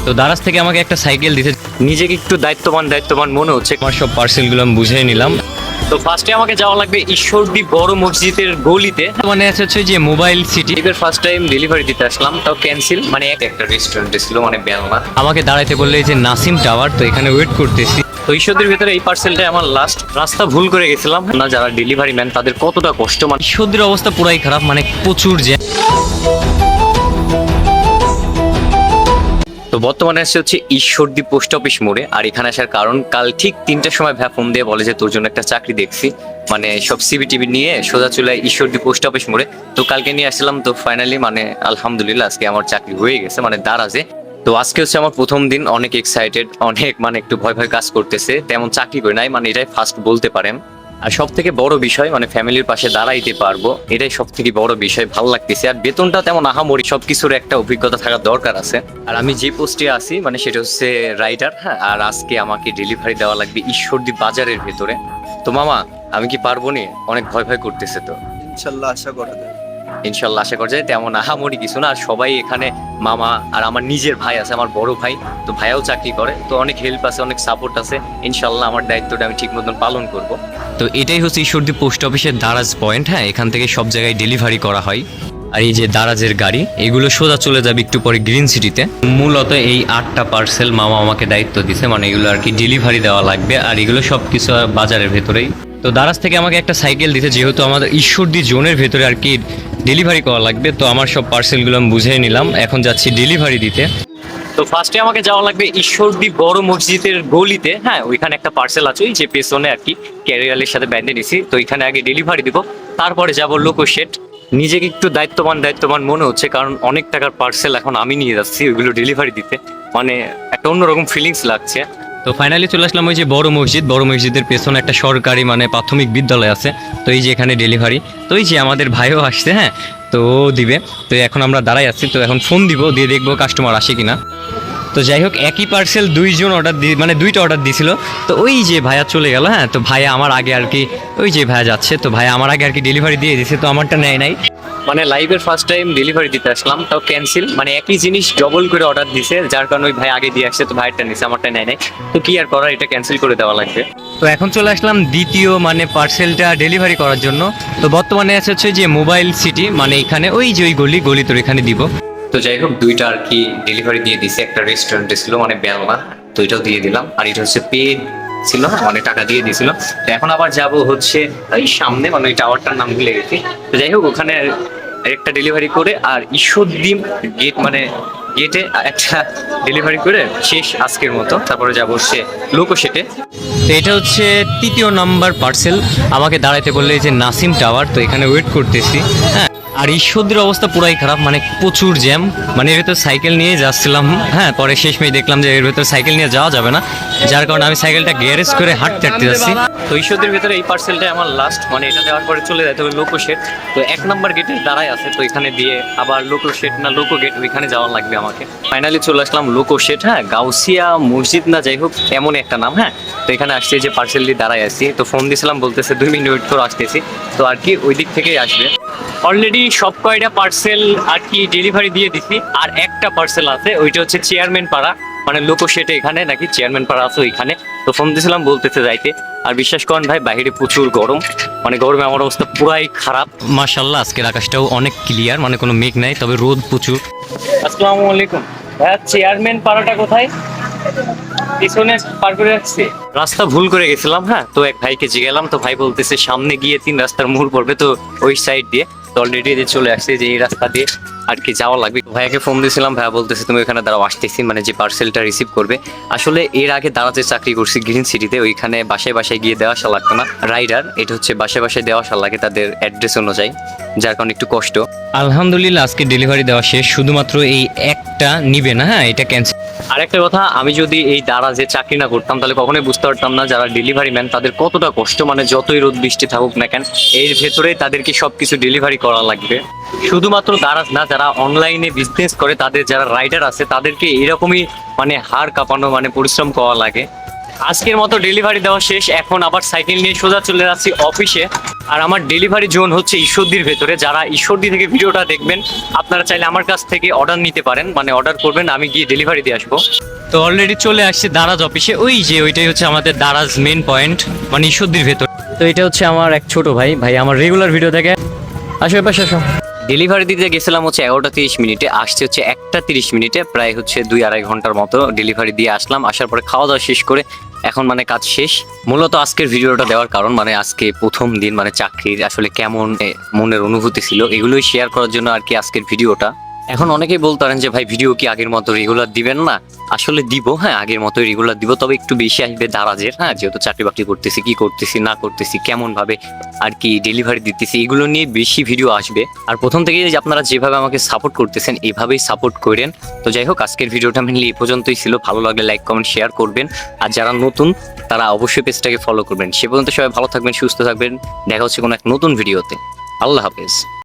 তো দারাজ থেকে আমাকে একটা সাইকেল দিতে নিজেকে একটু দায়িত্ববান মনে হচ্ছে। আমার সব পার্সেলগুলো আমি বুঝে নিলাম। তো ফার্স্টে আমাকে যাওয়া লাগবে ঈশ্বরদী বড় মসজিদের গলিতে, মানে হচ্ছে যে মোবাইল সিটি। এবার ফার্স্ট টাইম ডেলিভারি দিতে আসলাম, তাও ক্যান্সেল, মানে একটা রেস্টুরেন্টে ছিল, মানে বেলনা। আমাকে দাঁড়াইতে বললে যে নাসিম টাওয়ার, তো এখানে ওয়েট করতেছি। তো ঈশ্বরদীর ভিতরে এই পার্সেলটা আমার লাস্ট। রাস্তা ভুল করে গেছিলাম না, যারা ডেলিভারি ম্যান তাদের কতটা কষ্ট। মানে ঈশ্বরদীর অবস্থা পুরাই খারাপ, মানে প্রচুর জ্যাম। তো বর্তমানে আসছে হচ্ছে ঈশ্বরদী পোস্ট অফিস মোড়ে। আর এখানে আসার কারণ, কাল ঠিক 3টার সময় ভাই ফোন দিয়ে বলে যে তোর জন্য একটা চাকরি দেখছি, মানে সব সিভি টিভি নিয়ে সোজা চলে ঈশ্বরদী পোস্ট অফিস মোড়ে। তো কালকে নিয়ে আসলাম, তো ফাইনালি মানে আলহামদুলিল্লাহ আজকে আমার চাকরি হয়ে গেছে, মানে দারাজে। তো আজকে হচ্ছে আমার প্রথম দিন, অনেক এক্সাইটেড, অনেক মানে একটু ভয় কাজ করতেছে। তেমন চাকরি করে নাই, মানে এটাই ফার্স্ট বলতে পারেন। আর সব থেকে বড় বিষয়, মানে ফ্যামিলির পাশে দাঁড়াইতে পারবো, এটাই সব থেকে বড় বিষয়। ভালো লাগতেছে। আর বেতনটা তেমন আহামরি, সবকিছুর একটা অভিজ্ঞতা থাকার দরকার আছে। আর আমি যে পোস্টে আছি, মানে সেটা হচ্ছে রাইডার। হ্যাঁ, আর আজকে আমাকে ডেলিভারি দেওয়া লাগবে ঈশ্বরদী বাজারের ভেতরে। তো মামা, আমি কি পারবো নি? অনেক ভয় করতেছে। তো ইনশাল্লাহ আশা করা যায়। ইনশাল্লাহ আশা করা যায়। তেমন আহামরি কিছু না। আর সবাই এখানে মামা, আর আমার নিজের ভাই আছে, আমার বড় ভাই, তো ভাইয়াও চাকরি করে, তো অনেক হেল্প আছে, অনেক সাপোর্ট আছে। ইনশাল্লাহ আমার দায়িত্বটা আমি ঠিক মতন পালন করব। তো এটাই হচ্ছে ঈশ্বরদী পোস্ট অফিসের দারাজ পয়েন্ট। হ্যাঁ, এখান থেকে সব জায়গায় ডেলিভারি করা হয়। আর এই যে দারাজের গাড়ি, এগুলো সোজা চলে যাবে একটু পরে গ্রিন সিটিতে। মূলত এই 8টা পার্সেল মামা আমাকে দায়িত্ব দিছে, মানে এগুলো আর কি ডেলিভারি দেওয়া লাগবে। আর এগুলো সব কিছু বাজারের ভেতরেই। তো দারাজ থেকে আমাকে একটা সাইকেল দিতে, যেহেতু আমাদের ঈশ্বরদী জোনের ভেতরে আর কি ডেলিভারি করা লাগবে। তো আমার সব পার্সেলগুলো আমি বুঝে নিলাম, এখন যাচ্ছি ডেলিভারি দিতে। তো ফার্স্টে আমাকে যাওয়া লাগবে ঈশ্বরদী বড় মসজিদের গলিতে। হ্যাঁ, ওইখানে একটা পার্সেল আছে, ওই যে পেছনে আর কি ক্যারিয়ারের সাথে ব্যান্ডে নিছি। তো ওইখানে আগে ডেলিভারি দিব, তারপরে যাব লোকোশেড। নিজেকে একটু দায়িত্ববান মনে হচ্ছে, কারণ অনেক টাকার পার্সেল এখন আমি নিয়ে যাচ্ছি ওইগুলো ডেলিভারি দিতে, মানে একটা অন্যরকম ফিলিংস লাগছে। তো ফাইনালি চলে আসলাম ওই যে বড় মসজিদের পেছনে একটা সরকারি মানে প্রাথমিক বিদ্যালয় আছে। তো এই যে এখানে ডেলিভারি, তো এই যে আমাদের ভাইও আসছে। হ্যাঁ, তো দিবে। তো এখন আমরা দাঁড়াই আছি, তো এখন ফোন দিব, দিয়ে দেখবো কাস্টমার আসে কিনা। তো যাই হোক, একই পার্সেল দুইজন অর্ডার মানে দুইটা অর্ডার দিছিল। তো ওই যে ভাইয়া চলে গেল। হ্যাঁ, তো ভাইয়া আমার আগে আর কি, ওই যে ভাইয়া যাচ্ছে, তো ভাইয়া আমার আগে আর কি ডেলিভারি দিয়ে দিছে, তো আমারটা নেয় নাই। মানে লাইভের ফার্স্ট টাইম ডেলিভারি দিতে আসলাম, তাও ক্যান্সেল, মানে একই জিনিস ডবল করে অর্ডার দিছে, যার কারণে ওই ভাই আগে দিয়ে আসছে, তো ভাইয়েরটা নিছে, আমারটা নেয় নাই। তো কি আর করার, এটা ক্যান্সেল করে দেওয়া লাগবে। তো এখন চলে আসলাম দ্বিতীয় মানে পার্সেলটা ডেলিভারি করার জন্য। তো বর্তমানে হচ্ছে যে মোবাইল সিটি, মানে এখানে ওই যে ওই গলি তোর এখানে দিব। তো যাই হোক, দুইটা আর কি ডেলিভারি দিয়ে দিছে। একটা রেস্টুরেন্টে ছিল, মানে বেলনা, তো এটাও দিয়ে দিলাম। আর এটা হচ্ছে পেড ছিল, মানে টাকা দিয়ে দিয়েছিল। তো এখন আবার যাব হচ্ছে এই সামনে, মানে ওই টাওয়ারটার নাম ভুলে গেছি। তো যাই হোক, ওখানে একটা ডেলিভারি করে আর ঈশ্বরদী গেট মানে গেটে একটা ডেলিভারি করে শেষ আজকের মতো। তারপরে যাবো হচ্ছে লোকোশেটে। তো এটা হচ্ছে 3য় নাম্বার পার্সেল। আমাকে দাঁড়াইতে বললে যে নাসিম টাওয়ার, তো এখানে ওয়েট করতেছি। হ্যাঁ, আর ঈশ্বরদীর অবস্থা পুরাই খারাপ, মানে প্রচুর জ্যাম। মানে এর ভেতর সাইকেল নিয়ে যাচ্ছিলাম। হ্যাঁ, পরে শেষমেশ দেখলাম যে এর ভেতর সাইকেল নিয়ে যাওয়া যাবে না, যার কারণে আমি সাইকেলটা গ্যারেজ করে হাঁটতে যাচ্ছি। তো ঈশ্বরদীর ভেতরে এই পার্সেলটাই আমার লাস্ট, মানে এটা দেওয়ার পরে চলে যেতে হবে লোকোশেড। তো 1 নাম্বার গেটে দাঁড়ায় আছে, তো এখানে দিয়ে আবার লোকোশেড না লোকো গেট, ওইখানে যাওয়া লাগবে আমাকে। ফাইনালি চলে আসলাম লোকোশেড। হ্যাঁ, গাউসিয়া মসজিদ না যাই হোক এমন একটা নাম। হ্যাঁ, তো এখানে আসছে যে পার্সেল দিয়ে দাঁড়ায় আসছি। তো ফোন দিয়েছিলাম, বলতেছে 2 মিনিট ওয়েট করে আসতেছি। তো আর কি ওই দিক থেকেই আসবে। অলরেডি সব কয়টা পার্সেল আর কি ডেলিভারি দিয়ে দিছি। আর একটা পার্সেল আছে, ওইটা হচ্ছে চেয়ারম্যান পাড়া, মানে লোকোশেটে এখানে নাকি চেয়ারম্যান পাড়া আছে ওইখানে। তো ফোন দিয়েছিলাম, বলতেছে যাইতে। আর বিশ্বাস করেন ভাই, বাইরে প্রচুর গরম, মানে গরমে আমার অবস্থা পুরাই খারাপ। মাশাআল্লাহ আজকের আকাশটাও অনেক ক্লিয়ার, মানে কোনো মেঘ নাই, তবে রোদ প্রচুর। আসসালামু আলাইকুম ভাইয়া, চেয়ারম্যান পাড়াটা কোথায়? পিছনে পার করে রাখছি, রাস্তা ভুল করে গেছিলাম। হ্যাঁ, তো এক ভাইকে জিজ্ঞালাম, তো ভাই বলতেছে সামনে গিয়ে 3 রাস্তার মোড় পড়বে, তো ওই সাইড দিয়ে। তো অলরেডি চলে আসছে যে এই রাস্তা দিয়ে আর কি যাওয়া লাগবে। ভাইয়াকে ফোন দিয়েছিলাম, ভাইয়া বলতেছে তুমি ওখানে দাঁড়াও, আসতেছি, মানে যে পার্সেলটা রিসিভ করবে। আসলে এর আগে দাঁড়াতে চাকরি করছি গ্রিন সিটিতে, ওইখানে বাসায় গিয়ে দেওয়া আসা লাগতো না। রাইডার, এটা হচ্ছে বাসায় দেওয়া আসা লাগে তাদের অ্যাড্রেস অনুযায়ী, যার কারণে একটু কষ্ট। আলহামদুলিল্লাহ আজকে ডেলিভারি দেওয়া শেষ, শুধুমাত্র এই একটা নিবে না। হ্যাঁ, এটা ক্যান্সেল। আর একটা কথা, আমি যদি এই দারাজে চাকরি না করতাম, তাহলে কখনোই বুঝতে পারতাম না যারা ডেলিভারি ম্যান তাদের কতটা কষ্ট। মানে যতই রোদ বৃষ্টি থাকুক না কেন, এর ভেতরে তাদেরকে সবকিছু ডেলিভারি করা লাগবে। শুধুমাত্র দারাজ না, যারা অনলাইনে বিজনেস করে, তাদের যারা রাইডার আছে, তাদেরকে এরকমই মানে হাড় কাঁপানো মানে পরিশ্রম করা লাগে। আজকের মতো ডেলিভারি দেওয়া শেষ, এখন আবার সাইকেল নিয়ে সোজা চলে যাচ্ছি অফিসে। আর আমার ডেলিভারি জোন হচ্ছে ঈশ্বরদীর ভেতরে। যারা ঈশ্বরদী থেকে ভিডিওটা দেখবেন আপনারা চাইলে আমার কাছ থেকে অর্ডার নিতে পারেন, মানে অর্ডার করবেন, আমি গিয়ে ডেলিভারি দিয়ে আসবো। তো অলরেডি চলে আসছে দারাজ অফিসে, ওই যে ওইটাই হচ্ছে আমাদের দারাজ মেন পয়েন্ট, মানে ঈশ্বরদীর ভেতর। তো এটা হচ্ছে আমার এক ছোট ভাই, আমার রেগুলার ভিডিও দেখে। আসো পাশে আসো। ডেলিভারি দিতে গেছিলাম হচ্ছে 11টা 30 মিনিটে, আসছে হচ্ছে 1টা 30 মিনিটে, প্রায় হচ্ছে 2-2.5 ঘন্টার মতো ডেলিভারি দিয়ে আসলাম। আসার পরে খাওয়া দাওয়া শেষ করে এখন মানে কাজ শেষ। মূলত আজকের ভিডিওটা দেওয়ার কারণ মানে আজকে প্রথম দিন, মানে চাকরির আসলে কেমন মনের অনুভূতি ছিল এগুলোই শেয়ার করার জন্য আর কি আজকের ভিডিওটা। এখন অনেকেই বলতে পারেন যে ভাই ভিডিও কি আগের মতো রেগুলার দিবেন না? আসলে দিব, হ্যাঁ আগের মতোই রেগুলার দিব, তবে একটু বেশি আসবে দারাজের, হ্যাঁ যেহেতু চাকরি বাকরি করতেছি, কি করতেছি না করতেছি, কেমন ভাবে আর কি ডেলিভারি দিতেছি, এগুলো নিয়ে বেশি ভিডিও আসবে। আর প্রথম থেকেই যে আপনারা যেভাবে আমাকে সাপোর্ট করতেছেন এভাবেই সাপোর্ট করেন। তো যাই হোক, আজকের ভিডিওটা মেনলি এই পর্যন্তই ছিল। ভালো লাগলে লাইক কমেন্ট শেয়ার করবেন, আর যারা নতুন তারা অবশ্যই পেজটাকে ফলো করবেন। সে পর্যন্ত সবাই ভালো থাকবেন, সুস্থ থাকবেন, দেখা হচ্ছে কোনো এক নতুন ভিডিওতে। আল্লাহ হাফেজ।